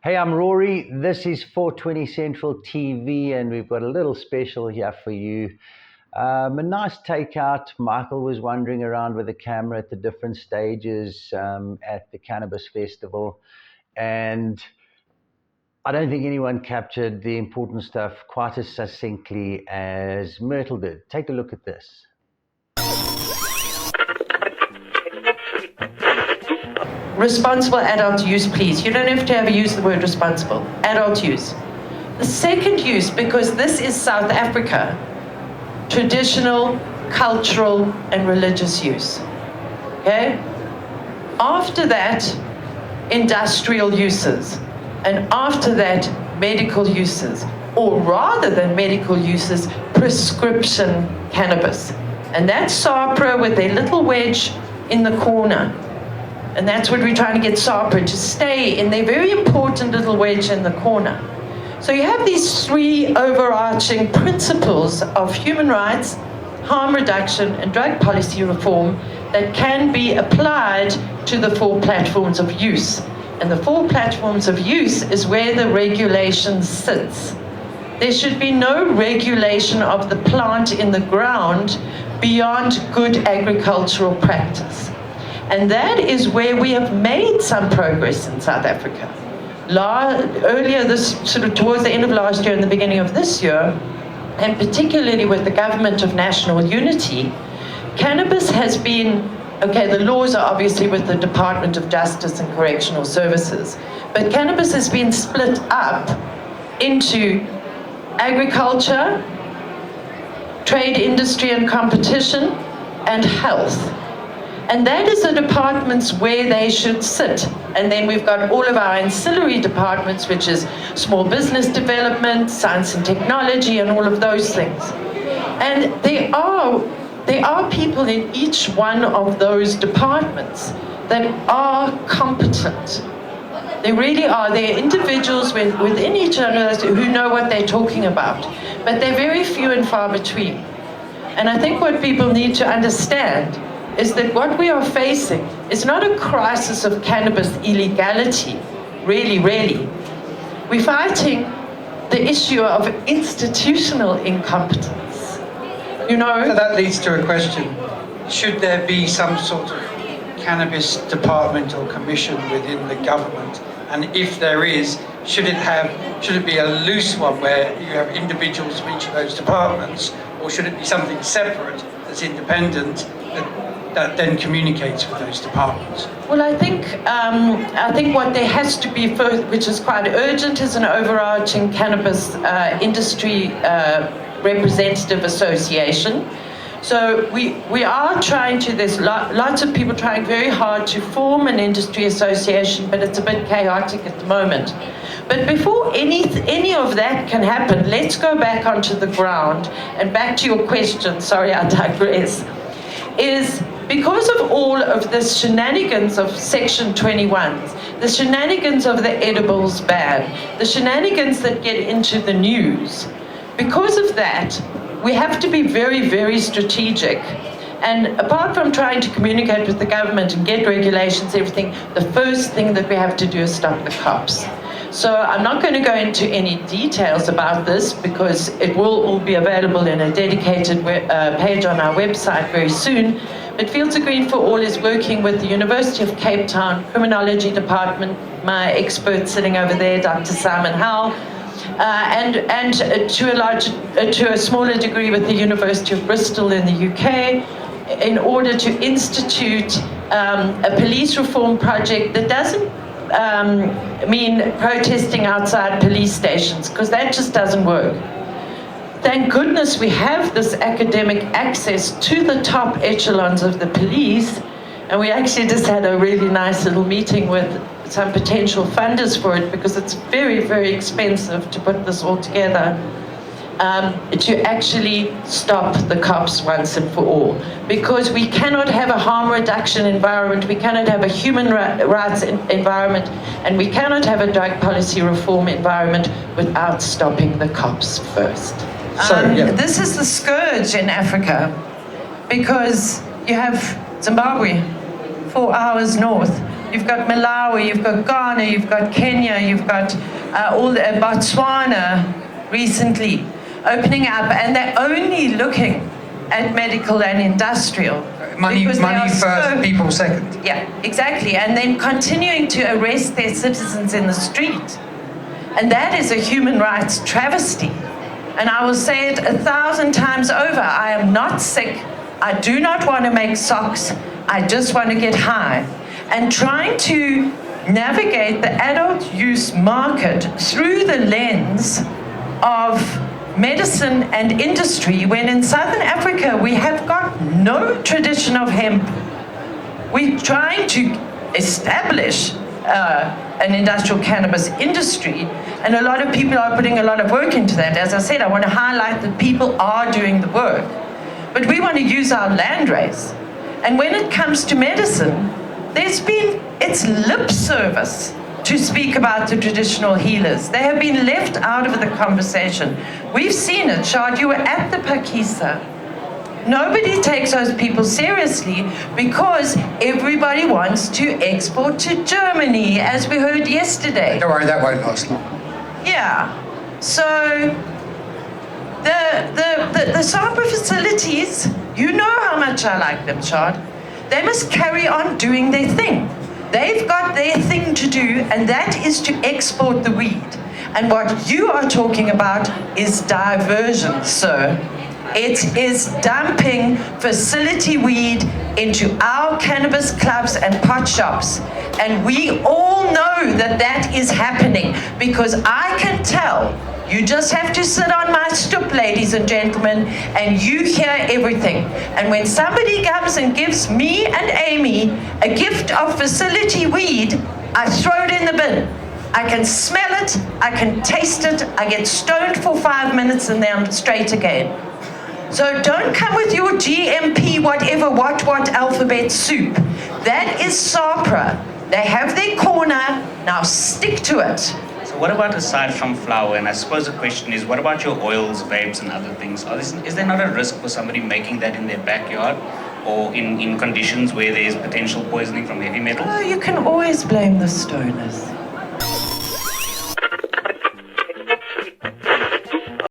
Hey, I'm Rory. This is 420 Central TV, and we've got a little special here for you. A nice takeout. Michael was wandering around with a camera at the different stages at the Cannabis Festival, and I don't think anyone captured the important stuff quite as succinctly as Myrtle did. Take a look at this. Responsible adult use, please. You don't have to ever use the word responsible. Adult use. The second use, because this is South Africa, traditional, cultural, and religious use. Okay? After that, industrial uses. And after that, medical uses. Or rather than medical uses, prescription cannabis. And that's SAPRA with their little wedge in the corner. And that's what we're trying to get SAPRA to stay in their very important little wedge in the corner. So you have these three overarching principles of human rights, harm reduction, and drug policy reform that can be applied to the four platforms of use. And the four platforms of use is where the regulation sits. There should be no regulation of the plant in the ground beyond good agricultural practice. And that is where we have made some progress in South Africa. Earlier this, sort of towards the end of last year and the beginning of this year, and particularly with the government of national unity, cannabis has been, okay, the laws are obviously with the Department of Justice and Correctional Services, but cannabis has been split up into agriculture, trade, industry and competition, and health. And that is the departments where they should sit. And then we've got all of our ancillary departments, which is small business development, science and technology, and all of those things. And there are people in each one of those departments that are competent. They really are. There are individuals within each other who know what they're talking about. But they're very few and far between. And I think what people need to understand is that what we are facing is not a crisis of cannabis illegality, really. We're fighting the issue of institutional incompetence. You know? So that leads to a question. Should there be some sort of cannabis department or commission within the government? And if there is, should it be a loose one where you have individuals from each of those departments, or should it be something separate that's independent that then communicates with those departments? Well, I think what there has to be first, which is quite urgent, is an overarching cannabis industry representative association. So we are trying to, there's lots of people trying very hard to form an industry association, but it's a bit chaotic at the moment. But before any of that can happen, let's go back onto the ground. And back to your question, sorry, I digress, is because of all of the shenanigans of Section 21s, the shenanigans of the edibles ban, the shenanigans that get into the news, because of that, we have to be very strategic. And apart from trying to communicate with the government and get regulations, everything, the first thing that we have to do is stop the cops. So I'm not going to go into any details about this because it will all be available in a dedicated page on our website very soon. But Fields of Green for All is working with the University of Cape Town Criminology Department, my expert sitting over there, Dr. Simon Howell, and to a smaller degree with the University of Bristol in the UK, in order to institute a police reform project that doesn't mean protesting outside police stations, because that just doesn't work. Thank goodness we have this academic access to the top echelons of the police, and we actually just had a really nice little meeting with some potential funders for it, because it's very expensive to put this all together, to actually stop the cops once and for all. Because we cannot have a harm reduction environment, we cannot have a human rights environment, and we cannot have a drug policy reform environment without stopping the cops first. This is the scourge in Africa, because you have Zimbabwe, 4 hours north, You've got Malawi, you've got Ghana, you've got Kenya, you've got Botswana recently opening up, and they're only looking at medical and industrial. Money first, people second. Yeah, exactly. And then continuing to arrest their citizens in the street. And that is a human rights travesty. And I will say it 1,000 times over. I am not sick. I do not want to make socks. I just want to get high. And trying to navigate the adult use market through the lens of medicine and industry, when in Southern Africa we have got no tradition of hemp. We're trying to establish an industrial cannabis industry, and a lot of people are putting a lot of work into that. As I said, I want to highlight that people are doing the work, but we want to use our land race. And when it comes to medicine, it's lip service to speak about the traditional healers. They have been left out of the conversation. We've seen it, Shad, you were at the Pakisa. Nobody takes those people seriously because everybody wants to export to Germany, as we heard yesterday. Don't worry, that won't last long. Yeah, so the SAPRA facilities, you know how much I like them, Shad. They must carry on doing their thing. They've got their thing to do, and that is to export the weed. And what you are talking about is diversion, sir. It is dumping facility weed into our cannabis clubs and pot shops. And we all know that that is happening, because I can tell. You just have to sit on my stoop, ladies and gentlemen, and you hear everything. And when somebody comes and gives me and Amy a gift of facility weed, I throw it in the bin. I can smell it, I can taste it, I get stoned for 5 minutes and then I'm straight again. So don't come with your GMP whatever what alphabet soup. That is SAPRA. They have their corner, now stick to it. So what about aside from flower? And I suppose the question is, what about your oils, vapes and other things? Is there not a risk for somebody making that in their backyard or in conditions where there's potential poisoning from heavy metals? Oh, you can always blame the stoners.